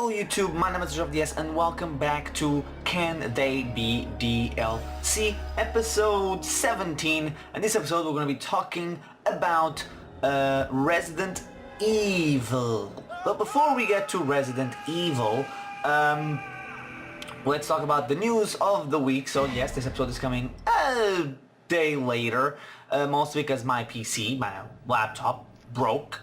Hello YouTube, my name is DS and welcome back to Can They Be DLC episode 17. In this episode we're going to be talking about Resident Evil. But before we get to Resident Evil, let's talk about the news of the week. So yes, this episode is coming a day later, mostly because my PC, my laptop, broke.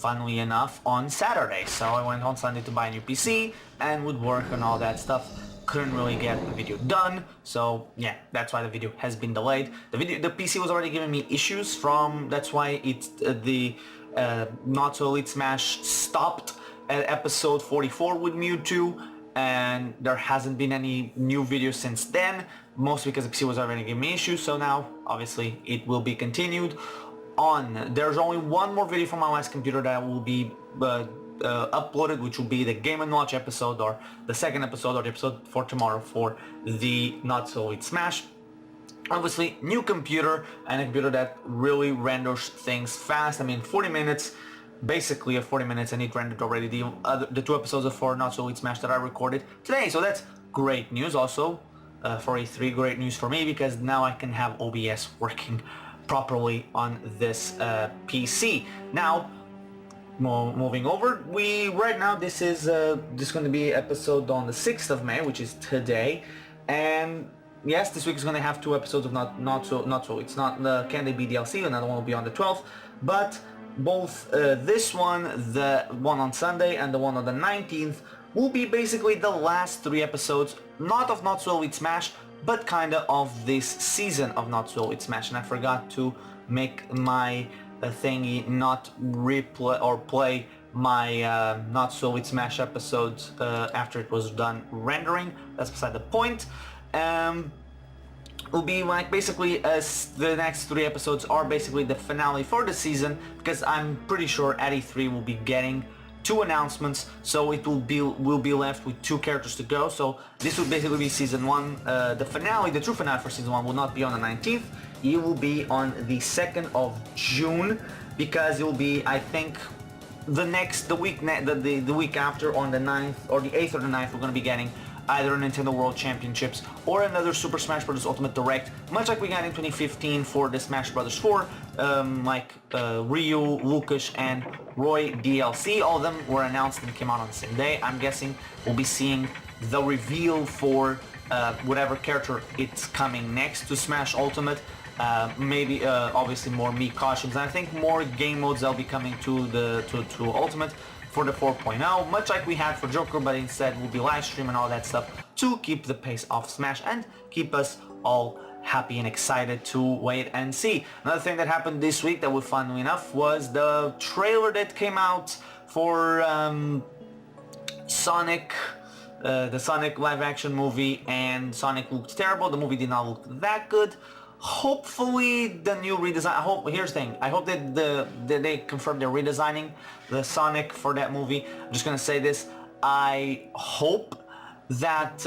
Funnily enough, on Saturday. So I went on Sunday to buy a new PC and would work on all that stuff. Couldn't really get the video done, so yeah, that's why the video has been delayed. The PC was already giving me issues that's why it's the Not So Elite Smash stopped at episode 44 with Mewtwo, and there hasn't been any new videos since then, mostly because the PC was already giving me issues. So now, obviously, it will be continued on. There's only one more video from my last computer that will be uploaded, which will be the Game & Watch episode, or the second episode, or the episode for tomorrow for the Not So Elite Smash. Obviously, new computer, and a computer that really renders things fast. I mean, 40 minutes, basically at 40 minutes, and it rendered already the two episodes of for Not So Elite Smash that I recorded today. So that's great news. Also, for E3, great news for me, because now I can have OBS working properly on this PC. Now, moving over, right now this is going to be episode on the 6th of May, which is today, and yes, this week is going to have two episodes of not so. It's not the Can They Be DLC, another one will be on the 12th, but both this one, the one on Sunday, and the one on the 19th will be basically the last three episodes, not of Not So Elite Smash, but kinda of this season of Not So Elite Smash. And I forgot to make my thingy not replay or play my Not So Elite Smash episodes after it was done rendering. That's beside the point. Will be like basically the next three episodes are basically the finale for the season, because I'm pretty sure at E3 will be getting two announcements, so it will be left with two characters to go. So this will basically be season one. The finale, the true finale for season one, will not be on the 19th. It will be on the 2nd of June, because it will be, I think, the week after, on the 9th or the 8th or the 9th, we're going to be getting either a Nintendo World Championships or another Super Smash Bros. Ultimate Direct, much like we got in 2015 for the Smash Bros. 4, like Ryu, Lucas, and Roy DLC. All of them were announced and came out on the same day. I'm guessing we'll be seeing the reveal for whatever character it's coming next to Smash Ultimate. Maybe obviously more Mii costumes, and I think more game modes that'll be coming to Ultimate for the 4.0, much like we had for Joker, but instead we'll be live stream and all that stuff to keep the pace of Smash and keep us all happy and excited to wait and see. Another thing that happened this week that was funnily enough was the trailer that came out for Sonic, the Sonic live action movie, and Sonic looked terrible. The movie did not look that good. Hopefully the new redesign, here's the thing, I hope that they confirm they're redesigning the Sonic for that movie. I'm just gonna say this, I hope that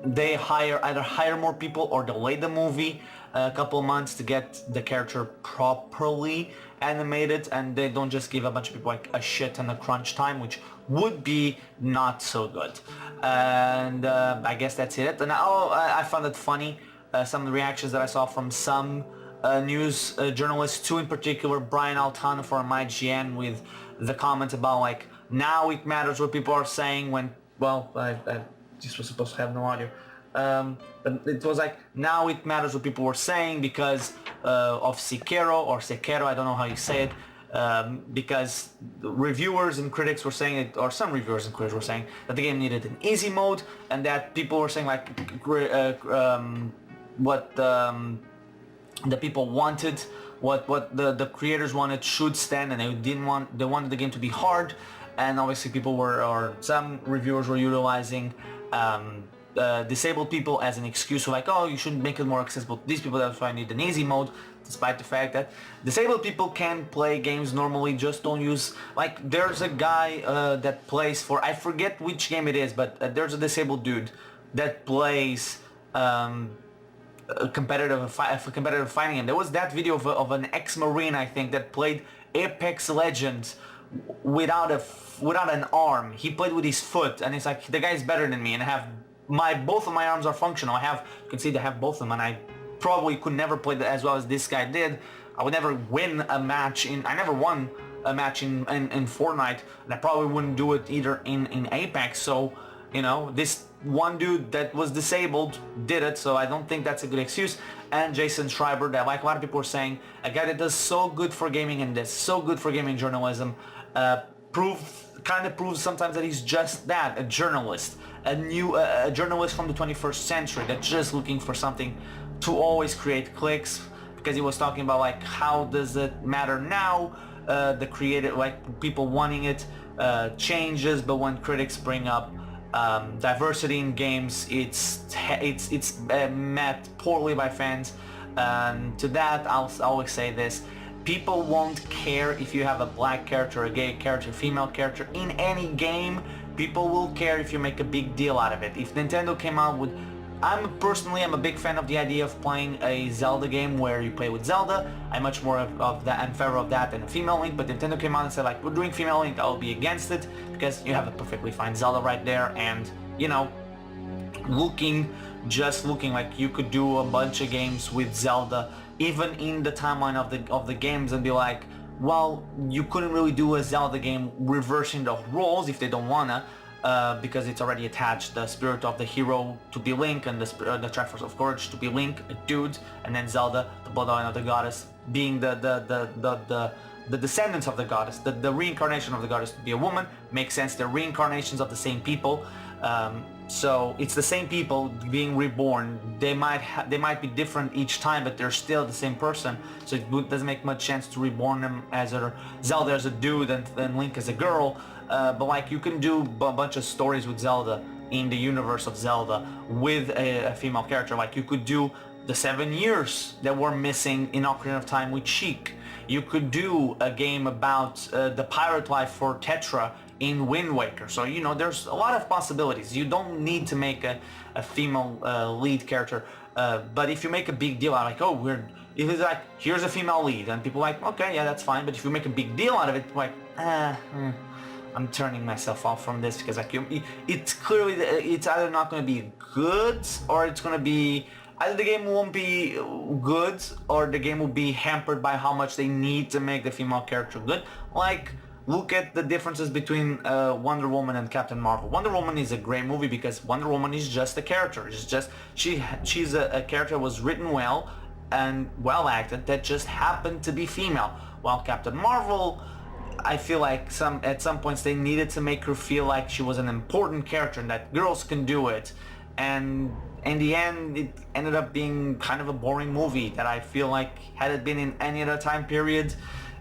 they either hire more people or delay the movie a couple months to get the character properly animated, and they don't just give a bunch of people like a shit and a crunch time, which would be not so good. And I guess that's it. And I found it funny, some of the reactions that I saw from some news journalists, two in particular, Brian Altano from IGN, with the comment about like, now it matters what people are saying when, well, I this was supposed to have no audio, but it was like, now it matters what people were saying because of Sekiro, I don't know how you say it, because reviewers and critics were saying it, or some reviewers and critics were saying that the game needed an easy mode, and that people were saying like what the people wanted, what the creators wanted should stand, and they wanted the game to be hard. And obviously people or some reviewers were utilizing disabled people as an excuse of like, oh, you should make it more accessible to these people, that's why I need an easy mode, despite the fact that disabled people can play games normally. Just don't use, like, there's a guy that plays for, I forget which game it is, but there's a disabled dude that plays a competitive fighting game. There was that video of an ex-Marine, I think, that played Apex Legends without an arm. He played with his foot, and it's like the guy's better than me, and I have both of my arms are functional. You can see I have both of them, and I probably could never play as well as this guy did. I would never win a match I never won a match in Fortnite, and I probably wouldn't do it either in Apex. So, you know, this one dude that was disabled did it, so I don't think that's a good excuse. And Jason Schreiber, that like a lot of people are saying, a guy that does so good for gaming and does so good for gaming journalism, kind of proves sometimes that he's just that, a journalist, a journalist from the 21st century that's just looking for something to always create clicks, because he was talking about like how does it matter now, the creative, like people wanting it changes, but when critics bring up diversity in games, it's met poorly by fans. To that, I'll always say this: people won't care if you have a black character, a gay character, female character in any game. People will care if you make a big deal out of it. If Nintendo came out with, I'm a big fan of the idea of playing a Zelda game where you play with Zelda. I'm much more of that, in favor of that than a female Link, but Nintendo came out and said like, we're doing female Link, I'll be against it, because you have a perfectly fine Zelda right there, and, you know, just looking like you could do a bunch of games with Zelda, even in the timeline of the games, and be like, well, you couldn't really do a Zelda game reversing the roles if they don't wanna, because it's already attached the spirit of the hero to be Link, and the Triforce of Courage to be Link, a dude, and then Zelda, the bloodline of the goddess, being the descendants of the goddess, the reincarnation of the goddess to be a woman. Makes sense, they're reincarnations of the same people. So it's the same people being reborn. They might be different each time, but they're still the same person. So it doesn't make much sense to reborn them as Zelda as a dude and Link as a girl. But like, you can do a bunch of stories with Zelda in the universe of Zelda with a female character. Like, you could do the 7 years that were missing in Ocarina of Time with Sheik. You could do a game about the pirate life for Tetra in Wind Waker. So, you know, there's a lot of possibilities. You don't need to make a female lead character, but if you make a big deal out, like, oh, if it's like, here's a female lead, and people are like, okay, yeah, that's fine. But if you make a big deal out of it, like, I'm turning myself off from this, because like, it's clearly, it's either not going to be good, or it's going to be, either the game won't be good, or the game will be hampered by how much they need to make the female character good. Like, look at the differences between Wonder Woman and Captain Marvel. Wonder Woman is a great movie because Wonder Woman is just a character. It's just, she's a character that was written well and well acted, that just happened to be female. While Captain Marvel, I feel like at some points they needed to make her feel like she was an important character and that girls can do it. And in the end, it ended up being kind of a boring movie that I feel like, had it been in any other time period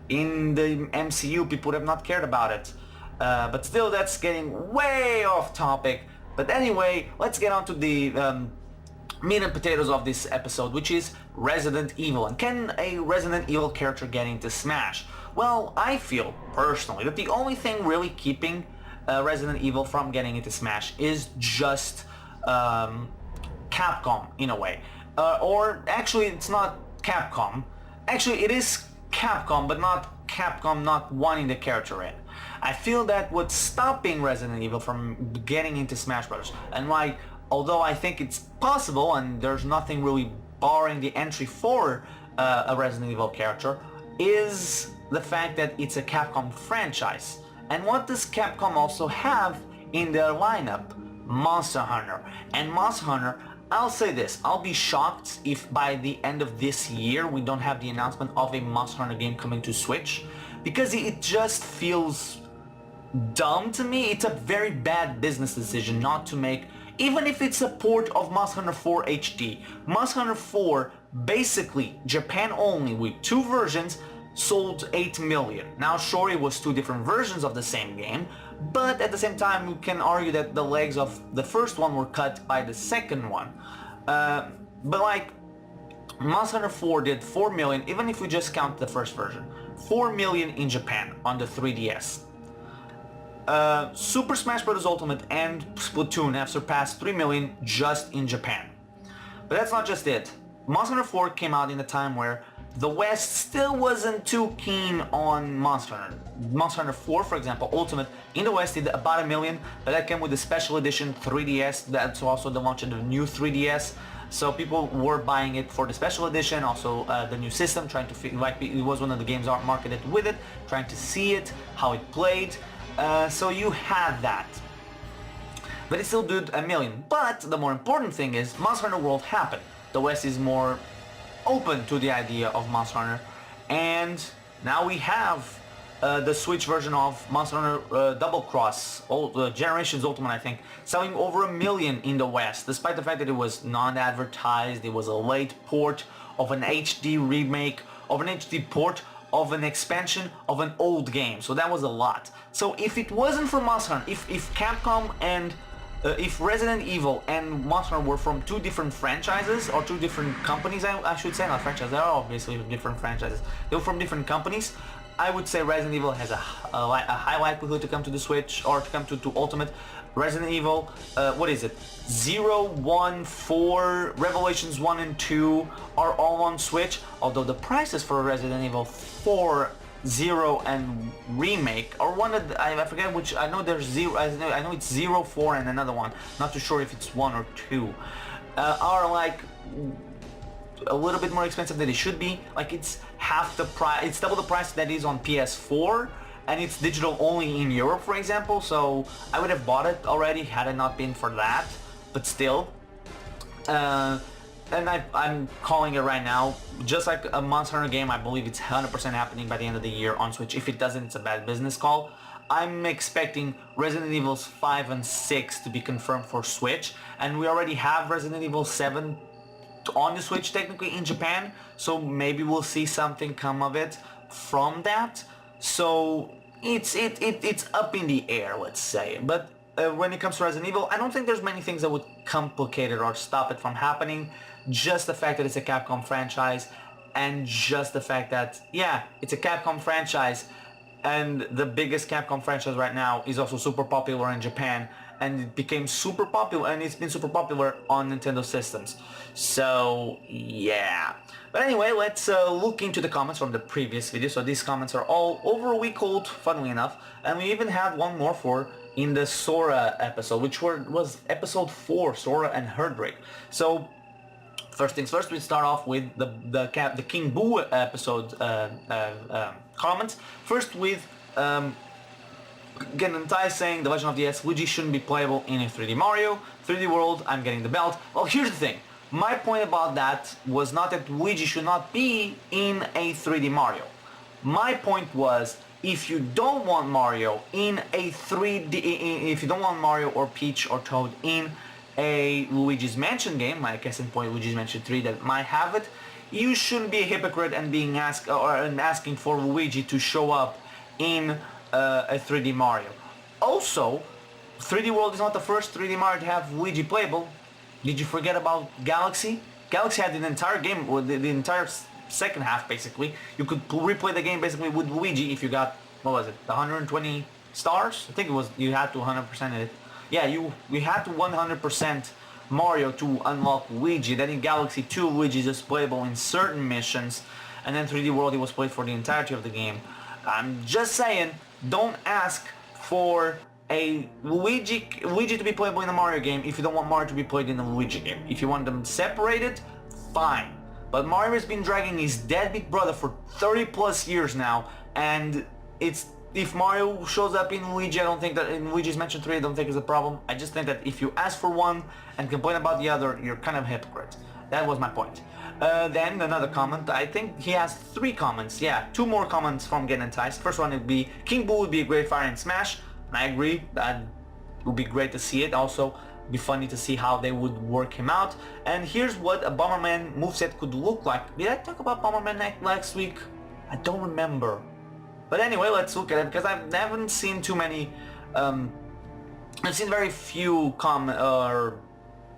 in the MCU, people would have not cared about it. But still, that's getting way off topic. But anyway, let's get on to the meat and potatoes of this episode, which is Resident Evil. And can a Resident Evil character get into Smash? Well, I feel personally that the only thing really keeping Resident Evil from getting into Smash is just Capcom, in a way. Or actually, it's not Capcom. Actually, it is Capcom, but not Capcom not wanting the character in. I feel that what's stopping Resident Evil from getting into Smash Bros. And why, although I think it's possible and there's nothing really barring the entry for a Resident Evil character, is the fact that it's a Capcom franchise. And what does Capcom also have in their lineup? Monster Hunter. And Monster Hunter, I'll say this, I'll be shocked if by the end of this year we don't have the announcement of a Monster Hunter game coming to Switch, because it just feels dumb to me. It's a very bad business decision not to make, even if it's a port of Monster Hunter 4 HD. Monster Hunter 4, basically Japan only, with 2 versions, sold 8 million. Now sure, it was 2 different versions of the same game, but at the same time you can argue that the legs of the first one were cut by the second one. But like, Monster Hunter 4 did 4 million, even if we just count the first version. 4 million in Japan on the 3DS. Super Smash Bros. Ultimate and Splatoon have surpassed 3 million just in Japan. But that's not just it. Monster Hunter 4 came out in a time where The West still wasn't too keen on Monster Hunter. Monster Hunter 4, for example, Ultimate, in the West did about 1 million, but that came with the special edition 3DS. That's also the launch of the new 3DS. So people were buying it for the special edition, also the new system, trying to figure, like, it was one of the games marketed with it, trying to see it, how it played. So you had that. But it still did 1 million. But the more important thing is Monster Hunter World happened. The West is more open to the idea of Monster Hunter, and now we have the Switch version of Monster Hunter Double Cross, Generations Ultimate, I think, selling over 1 million in the West, despite the fact that it was non-advertised. It was a late port of an HD remake, of an HD port of an expansion of an old game, so that was a lot. So if it wasn't for Monster Hunter, if Capcom and if Resident Evil and Monster Hunter were from two different franchises, or two different companies, I should say, not franchises, they're obviously different franchises, they were from different companies, I would say Resident Evil has a high likelihood to come to the Switch, or to come to Ultimate. Resident Evil, what is it? 0, 1, 4, Revelations 1 and 2 are all on Switch, although the prices for Resident Evil 4, 0 and remake, or one of the, I forget which, I know there's 0, I know it's 0, 4 and another one, not too sure if it's 1 or 2, are like a little bit more expensive than it should be. Like, it's half the price, it's double the price that is on PS4, and it's digital only in Europe, for example, so I would have bought it already had it not been for that, but still. And I'm calling it right now, just like a Monster Hunter game, I believe it's 100% happening by the end of the year on Switch. If it doesn't, it's a bad business call. I'm expecting Resident Evil 5 and 6 to be confirmed for Switch, and we already have Resident Evil 7 on the Switch technically in Japan, so maybe we'll see something come of it from that. So it's up in the air, let's say. But when it comes to Resident Evil, I don't think there's many things that would complicate it or stop it from happening. Just the fact that it's a Capcom franchise, and just the fact that, yeah, it's a Capcom franchise, and the biggest Capcom franchise right now is also super popular in Japan, and it became super popular, and it's been super popular on Nintendo systems. So yeah. But anyway, let's look into the comments from the previous video. So these comments are all over a week old, funnily enough, and we even had one more for in the Sora episode, which was episode 4, Sora and Heartbreak. So first things first, we start off with the King Boo episode comments. First with Genentai saying The Legend of the S Luigi shouldn't be playable in a 3D Mario. 3D World, I'm getting the belt. Well, here's the thing. My point about that was not that Luigi should not be in a 3D Mario. My point was, if you don't want Mario in a 3D, if you don't want Mario or Peach or Toad in a Luigi's Mansion game, I guess in point Luigi's Mansion 3 that might have it, you shouldn't be a hypocrite and being asking for Luigi to show up in a 3D Mario. Also, 3D World is not the first 3D Mario to have Luigi playable. Did you forget about Galaxy? Galaxy had the entire game, the entire second half basically. You could replay the game basically with Luigi if you got, what was it, 120 stars? I think it was, you had to 100% it. Yeah, you had to 100% Mario to unlock Luigi. Then in Galaxy 2, Luigi is just playable in certain missions, and then 3D World he was played for the entirety of the game. I'm just saying, don't ask for a Luigi to be playable in a Mario game if you don't want Mario to be played in a Luigi game. If you want them separated, fine. But Mario has been dragging his deadbeat brother for 30 plus years now, and if Mario shows up in Luigi, I don't think that in Luigi's Mansion 3, I don't think it's a problem. I just think that if you ask for one and complain about the other, you're kind of a hypocrite. That was my point. Then another comment, I think he has 3 comments, yeah, 2 more comments from Get Enticed. First one would be, King Boo would be a great fighter in Smash, and I agree, that would be great to see it. Also, be funny to see how they would work him out. And here's what a Bomberman moveset could look like. Did I talk about Bomberman last week? I don't remember. But anyway, let's look at it, because I haven't seen too many, I've seen very few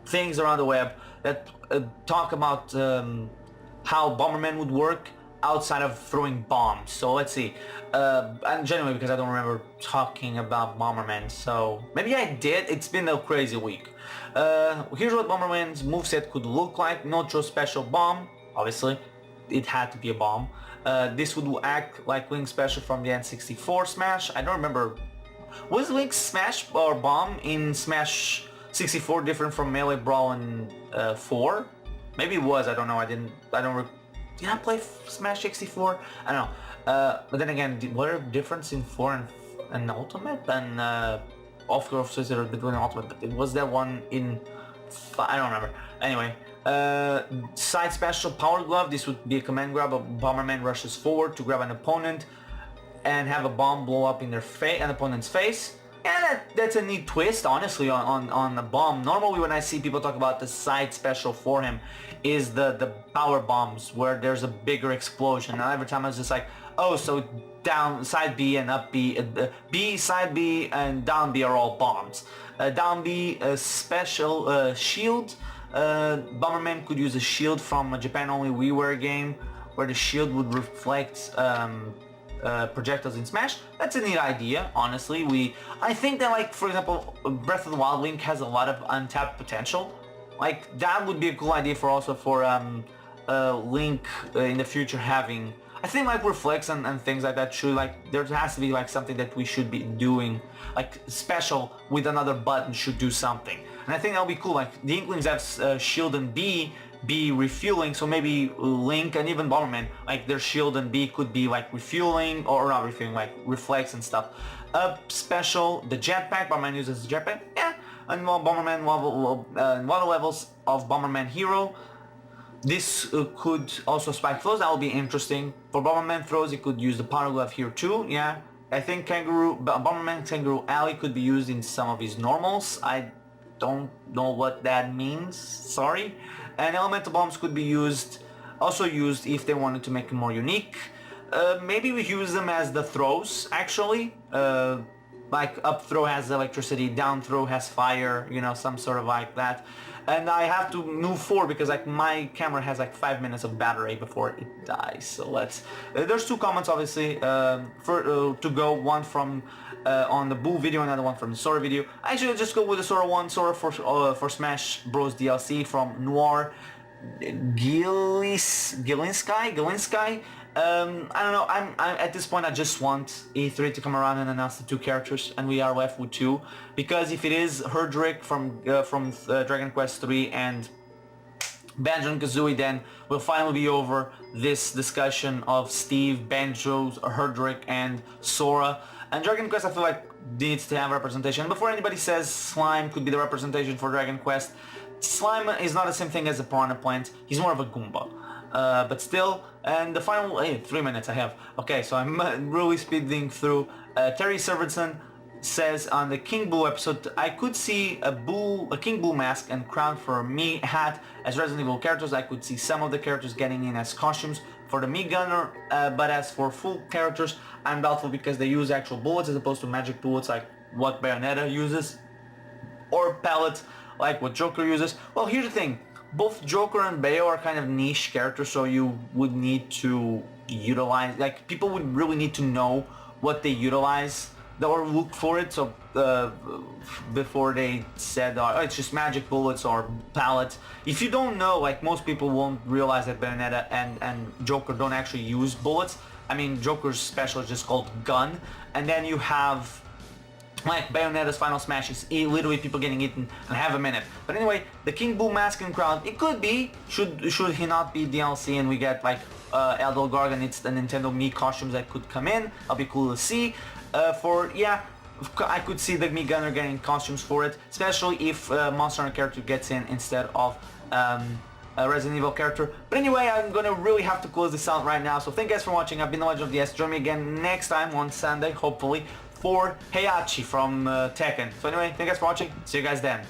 things around the web that talk about how Bomberman would work outside of throwing bombs. So let's see, and genuinely because I don't remember talking about Bomberman, so maybe I did. It's been a crazy week. Here's what Bomberman's moveset could look like. No true special bomb, obviously. it had to be a bomb. This would act like Link's special from the N64 Smash. I don't remember. Was Link's Smash or bomb in Smash 64 different from Melee Brawl in 4? Maybe it was. I don't know. Did I play Smash 64? I don't know. But then again, what are the difference in 4 and Ultimate? And of course, between Ultimate, but it was that one in 5. I don't remember. Anyway, side special Power Glove. This would be a command grab. A Bomberman rushes forward to grab an opponent and have a bomb blow up in an opponent's face. And that's a neat twist, honestly, on the bomb. Normally when I see people talk about the side special for him is the power bombs, where there's a bigger explosion. And every time I was just like, oh, so down side B and up B, B, side B and down B are all bombs. Down B, special shield. Bomberman could use a shield from a Japan-only WiiWare game, where the shield would reflect projectiles in Smash. That's a neat idea, honestly. I think that, like, for example, Breath of the Wild Link has a lot of untapped potential. Like, that would be a cool idea for Link in the future having, I think, like, reflex and things like that should, like, there has to be, like, something that we should be doing, like, special with another button should do something. And I think that would be cool. Like, the Inklings have shield and B refueling, so maybe Link and even Bomberman, like, their shield and B could be like refueling, or not refueling, like reflex and stuff. Special, the jetpack. Bomberman uses the jetpack, yeah. And Bomberman water levels of Bomberman Hero. This could also spike throws. That will be interesting. For Bomberman throws, it could use the Power Glove here too, yeah. I think Bomberman Kangaroo Alley could be used in some of his normals. I don't know what that means, sorry. And elemental bombs could be also used if they wanted to make it more unique. Maybe we use them as the throws, actually. Like up throw has electricity, down throw has fire, you know, some sort of like that. And I have to move forward because, like, my camera has like 5 minutes of battery before it dies. So let's. There's 2 comments, obviously, to go. One from on the Boo video, another one from the Sora video. Actually, I'll just go with the Sora one. Sora for Smash Bros DLC from Noir Gilinski. I don't know. I'm at this point. I just want E3 to come around and announce the 2 characters, and we are left with 2. Because if it is Herdrick from Dragon Quest 3 and Banjo and Kazooie, then we'll finally be over this discussion of Steve, Banjo, Herdrick, and Sora. And Dragon Quest, I feel like, needs to have representation. Before anybody says Slime could be the representation for Dragon Quest, Slime is not the same thing as a piranha plant. He's more of a Goomba. But still, and the final, 3 minutes I have. Okay, so I'm really speeding through. Terry Servetson says on the King Boo episode, I could see a King Boo mask and crown for me hat as Resident Evil characters. I could see some of the characters getting in as costumes for the Mii Gunner, but as for full characters, I'm doubtful because they use actual bullets as opposed to magic bullets like what Bayonetta uses, or pellets like what Joker uses. Well, here's the thing. Both Joker and Bayo are kind of niche characters, so you would need to utilize, like, people would really need to know what they utilize or look for it, so before they said, oh, it's just magic bullets or pallets. If you don't know, like, most people won't realize that Bayonetta and Joker don't actually use bullets. I mean, Joker's special is just called Gun, and then you have, like, Bayonetta's Final Smash is literally people getting eaten in half a minute. But anyway, the King Boo mask and crown, it could be, should he not be DLC and we get, like, Eldol Garg and it's the Nintendo Mii costumes that could come in. That'll be cool to see. I could see the Mii Gunner getting costumes for it, especially if Monster Hunter character gets in instead of a Resident Evil character. But anyway, I'm gonna really have to close this out right now. So thank you guys for watching. I've been the Legend of the S. Join me again next time on Sunday, hopefully, for Heihachi from Tekken. So anyway, thank you guys for watching. See you guys then.